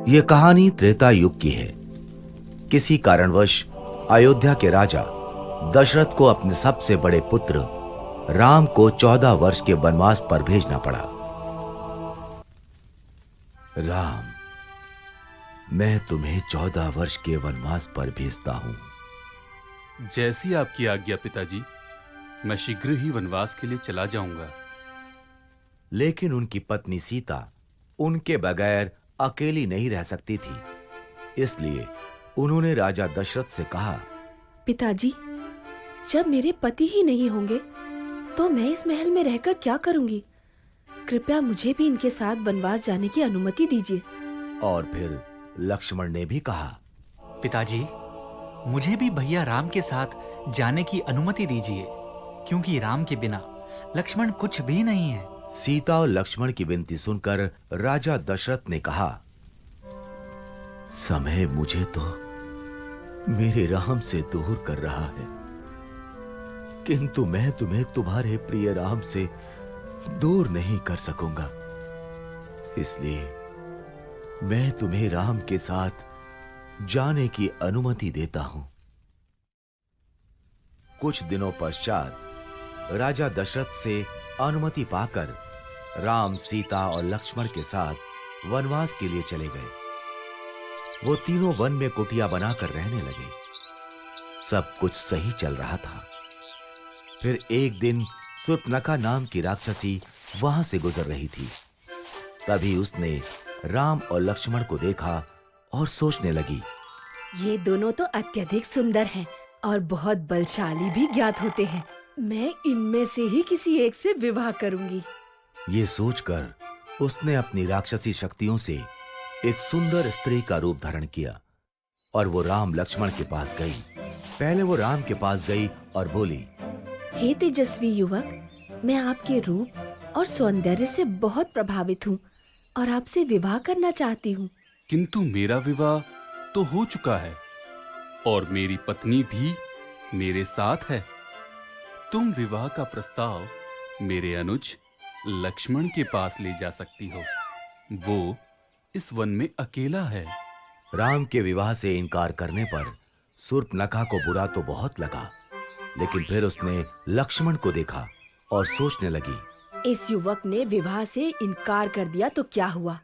ये कहानी त्रेता युग की है। किसी कारणवश अयोध्या के राजा दशरथ को अपने सबसे बड़े पुत्र राम को 14 वर्ष के वनवास पर भेजना पड़ा। राम, मैं तुम्हें 14 वर्ष के वनवास पर भेजता हूं। जैसी आपकी आज्ञा पिताजी, मैं शीघ्र ही वनवास के लिए चला जाऊंगा। लेकिन उनकी पत्नी सीता उनके बगैर अकेली नहीं रह सकती थी, इसलिए उन्होंने राजा दशरथ से कहा, पिताजी, जब मेरे पति ही नहीं होंगे तो मैं इस महल में रहकर क्या करूंगी? कृपया मुझे भी इनके साथ वनवास जाने की अनुमति दीजिए। और फिर लक्ष्मण ने भी कहा, पिताजी, मुझे भी भैया राम के साथ जाने की अनुमति दीजिए, क्योंकि राम के बिना लक्ष्मण कुछ भी नहीं है। सीता और लक्ष्मण की विनती सुनकर राजा दशरथ ने कहा, समय मुझे तो मेरे राम से दूर कर रहा है, किंतु मैं तुम्हें तुम्हारे प्रिय राम से दूर नहीं कर सकूंगा। इसलिए मैं तुम्हें राम के साथ जाने की अनुमति देता हूं। कुछ दिनों पश्चात राजा दशरथ से अनुमति पाकर राम, सीता और लक्ष्मण के साथ वनवास के लिए चले गए। वो तीनों वन में कुटिया बनाकर रहने लगे। सब कुछ सही चल रहा था। फिर एक दिन शूर्पणखा नाम की राक्षसी वहां से गुजर रही थी। तभी उसने राम और लक्ष्मण को देखा और सोचने लगी, ये दोनों तो अत्यधिक सुंदर हैं और बहुत बलशाली भी ज्ञात होते हैं। मैं इनमें से ही किसी एक से विवाह करूंगी। ये सोचकर उसने अपनी राक्षसी शक्तियों से एक सुंदर स्त्री का रूप धारण किया और वो राम लक्ष्मण के पास गई। पहले वो राम के पास गई और बोली, हे तेजस्वी युवक, मैं आपके रूप और सौंदर्य से बहुत प्रभावित हूँ और आपसे विवाह करना चाहती हूँ। किंतु मेरा विवाह तो हो चुका है और मेरी पत्नी भी मेरे साथ है। तुम विवाह का प्रस्ताव मेरे अनुज लक्ष्मण के पास ले जा सकती हो। वो इस वन में अकेला है। राम के विवाह से इनकार करने पर शूर्पणखा को बुरा तो बहुत लगा, लेकिन फिर उसने लक्ष्मण को देखा और सोचने लगी, इस युवक ने विवाह से इनकार कर दिया तो क्या हुआ?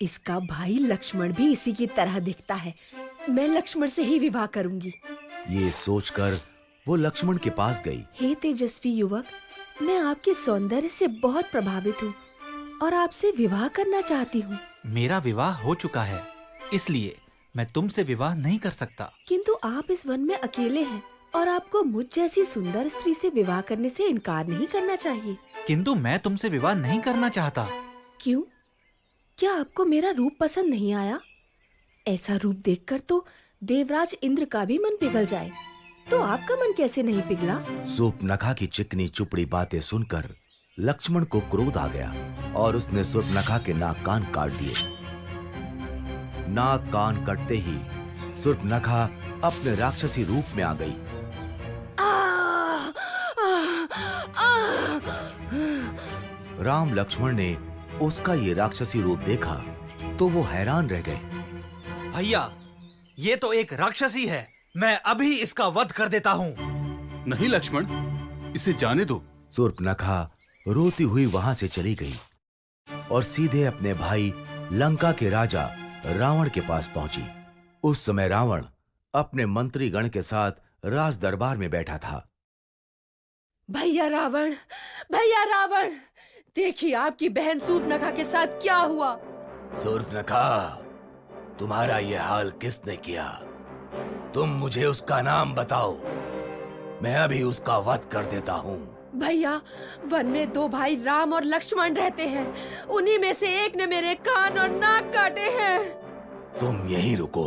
इसका भाई लक्ष्मण भी इसी की तरह दिखता है। मैं लक्ष्मण से ही विवाह करूंगी। ये सोचकर वो लक्ष्मण के पास गई। हे तेजस्वी युवक, मैं आपके सौंदर्य से बहुत प्रभावित हूँ और आपसे विवाह करना चाहती हूँ। मेरा विवाह हो चुका है, इसलिए मैं तुमसे विवाह नहीं कर सकता। किंतु आप इस वन में अकेले हैं और आपको मुझ जैसी सुंदर स्त्री से विवाह करने से इनकार नहीं करना चाहिए। किंतु मैं तुमसे विवाह नहीं करना चाहता। क्यों? क्या आपको मेरा रूप पसंद नहीं आया? ऐसा रूप देखकर तो देवराज इंद्र का भी मन पिघल जाए, तो आपका मन कैसे नहीं पिघला? शूर्पणखा की चिकनी चुपड़ी बातें सुनकर लक्ष्मण को क्रोध आ गया और उसने शूर्पणखा के नाक कान काट दिए। नाक कान कटते ही शूर्पणखा अपने राक्षसी रूप में आ गई। राम लक्ष्मण ने उसका ये राक्षसी रूप देखा तो वो हैरान रह गए। भैया, ये तो एक राक्षसी है। मैं अभी इसका वध कर देता हूँ। नहीं लक्ष्मण, इसे जाने दो। शूर्पणखा रोती हुई वहां से चली गई और सीधे अपने भाई लंका के राजा रावण के पास पहुंची। उस समय रावण अपने मंत्रीगण के साथ राज दरबार में बैठा था। भैया रावण, देखिए आपकी बहन शूर्पणखा के साथ क्या हुआ। शूर्पणखा, तुम्हारा यह हाल किसने किया? तुम मुझे उसका नाम बताओ, मैं अभी उसका वध कर देता हूँ। भैया, वन में दो भाई राम और लक्ष्मण रहते हैं। उन्हीं में से एक ने मेरे कान और नाक काटे हैं। तुम यहीं रुको,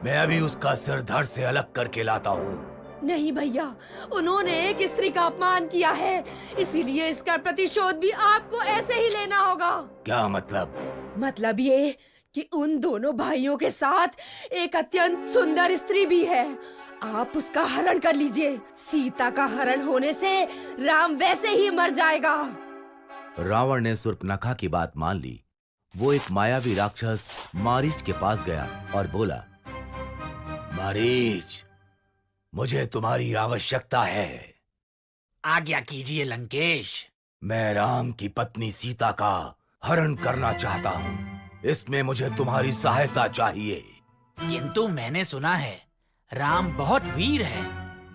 मैं अभी उसका सिर धड़ से अलग करके लाता हूँ। नहीं भैया, उन्होंने एक स्त्री का अपमान किया है, इसीलिए इसका प्रतिशोध भी आपको ऐसे ही लेना होगा। क्या मतलब? मतलब ये कि उन दोनों भाइयों के साथ एक अत्यंत सुंदर स्त्री भी है। आप उसका हरण कर लीजिए। सीता का हरण होने से राम वैसे ही मर जाएगा। रावण ने शूर्पणखा की बात मान ली वो एक मायावी राक्षस मारीच के पास गया और बोला, मारीच, मुझे तुम्हारी आवश्यकता है। आज्ञा कीजिए लंकेश। मैं राम की पत्नी सीता का हरण करना चाहता हूँ। इसमें मुझे तुम्हारी सहायता चाहिए। किंतु मैंने सुना है राम बहुत वीर है।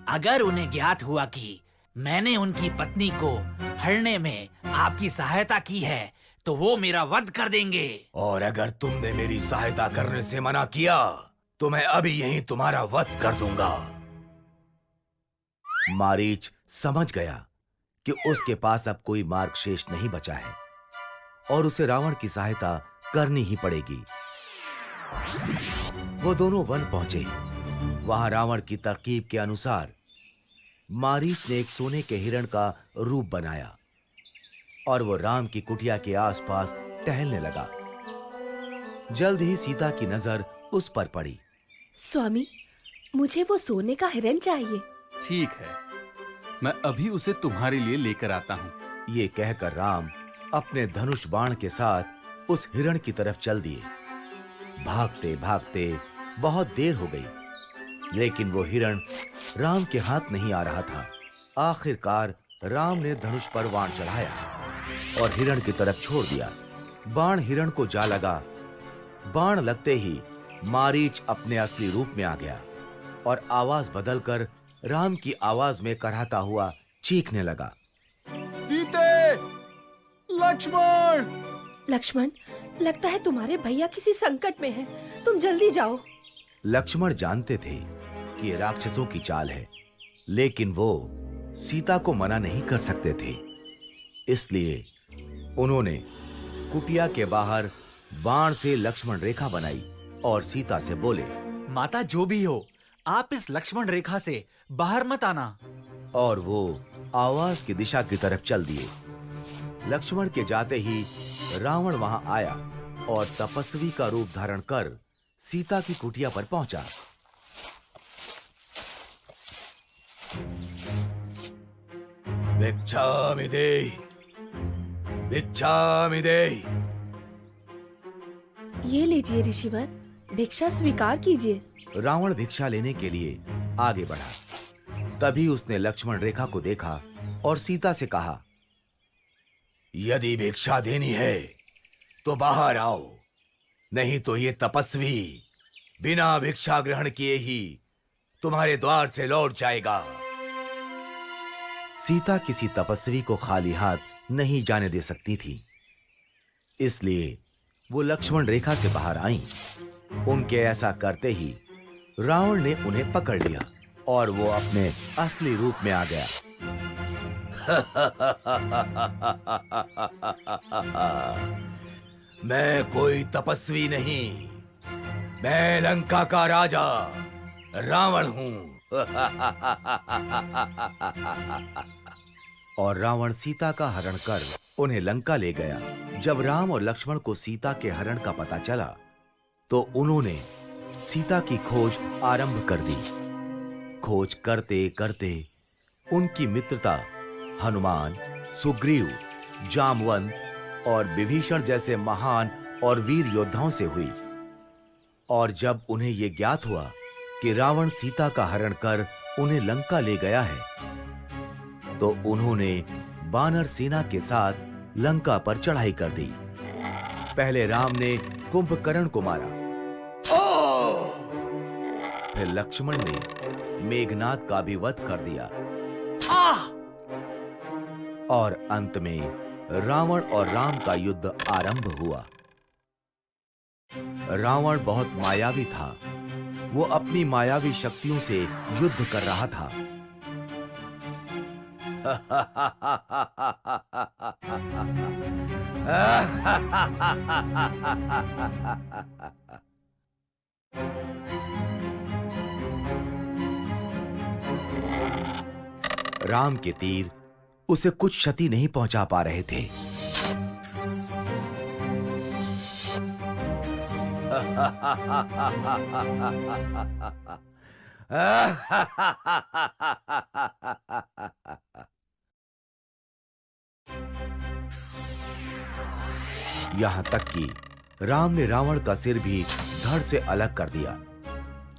अगर उन्हें ज्ञात हुआ कि मैंने उनकी पत्नी को हरने में आपकी सहायता की है तो वो मेरा वध कर देंगे। और अगर तुमने मेरी सहायता करने से मना किया तो मैं अभी यहीं तुम्हारा वध कर दूंगा। मारीच समझ गया कि उसके पास अब कोई मार्ग शेष नहीं बचा है और उसे रावण की सहायता करनी ही पड़ेगी। वो दोनों वन पहुंचे। वहां रावण की तरकीब के अनुसार मारीच ने एक सोने के हिरण का रूप बनाया और वो राम की कुटिया के आसपास टहलने लगा। जल्द ही सीता की नजर उस पर पड़ी। स्वामी, मुझे वो सोने का हिरण चाहिए। ठीक है, मैं अभी उसे तुम्हारे लिए लेकर आता हूँ। ये कहकर राम अपने धनुष बाण के साथ उस हिरण की तरफ चल दिए। भागते भागते बहुत देर हो गई, लेकिन वो हिरण राम के हाथ नहीं आ रहा था। आखिरकार राम ने धनुष पर बाण चढ़ाया और हिरण की तरफ छोड़ दिया। बाण हिरण को जा लगा। बाण लगते ही मारीच अपने असली रूप में आ गया और आवाज बदलकर राम की आवाज में कराहता हुआ चीखने लगा, सीते, लक्ष्मण! लक्ष्मण, लगता है तुम्हारे भैया किसी संकट में हैं। तुम जल्दी जाओ। लक्ष्मण जानते थे कि ये राक्षसों की चाल है, लेकिन वो सीता को मना नहीं कर सकते थे। इसलिए उन्होंने कुटिया के बाहर बाण से लक्ष्मण रेखा बनाई और सीता से बोले, माता जो भी हो, आप इस लक्ष्मण रेखा से बाहर मत आना। और वो आवाज की दिशा की तरफ चल दिए। लक्ष्मण के जाते ही रावण वहां आया और तपस्वी का रूप धारण कर सीता की कुटिया पर पहुंचा। भिक्षामि देहि, भिक्षामि देहि। ये लीजिए ऋषिवर, भिक्षा स्वीकार कीजिए। रावण भिक्षा लेने के लिए आगे बढ़ा। तभी उसने लक्ष्मण रेखा को देखा और सीता से कहा, यदि भिक्षा देनी है तो बाहर आओ, नहीं तो ये तपस्वी बिना भिक्षा ग्रहण किए ही तुम्हारे द्वार से लौट जाएगा। सीता किसी तपस्वी को खाली हाथ नहीं जाने दे सकती थी, इसलिए वो लक्ष्मण रेखा से बाहर आईं। उनके ऐसा करते ही रावण ने उन्हें पकड़ लिया और वो अपने असली रूप में आ गया। मैं कोई तपस्वी नहीं, मैं लंका का राजा रावण हूं। और रावण सीता का हरण कर उन्हें लंका ले गया। जब राम और लक्ष्मण को सीता के हरण का पता चला तो उन्होंने सीता की खोज आरंभ कर दी। खोज करते करते उनकी मित्रता हनुमान, सुग्रीव, जामवंत और विभीषण जैसे महान और वीर योद्धाओं से हुई। और जब उन्हें यह ज्ञात हुआ कि रावण सीता का हरण कर उन्हें लंका ले गया है, तो उन्होंने वानर सेना के साथ लंका पर चढ़ाई कर दी। पहले राम ने कुंभकर्ण को मारा, फिर लक्ष्मण ने मेघनाद का भी वध कर दिया और अंत में रावण और राम का युद्ध आरंभ हुआ। रावण बहुत मायावी था। वो अपनी मायावी शक्तियों से युद्ध कर रहा था। राम के तीर उसे कुछ क्षति नहीं पहुंचा पा रहे थे। यहाँ तक कि राम ने रावण का सिर भी धड़ से अलग कर दिया,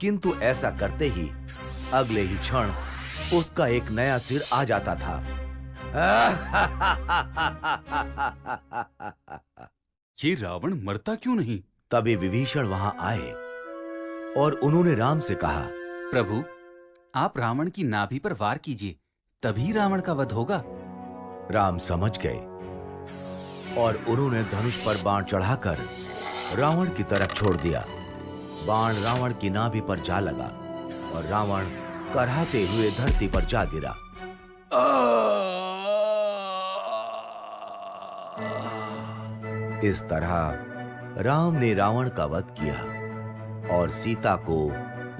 किंतु ऐसा करते ही अगले ही क्षण उसका एक नया सिर आ जाता था। ये रावण मरता क्यों नहीं? तभी विभीषण वहां आए और उन्होंने राम से कहा, प्रभु, आप रावण की नाभि पर वार कीजिए, तभी रावण का वध होगा। राम समझ गए और उन्होंने धनुष पर बाण चढ़ाकर रावण की तरफ छोड़ दिया। बाण रावण की नाभि पर जा लगा और रावण कराहते हुए धरती पर जा गिरा। इस तरह राम ने रावण का वध किया और सीता को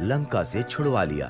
लंका से छुड़वा लिया।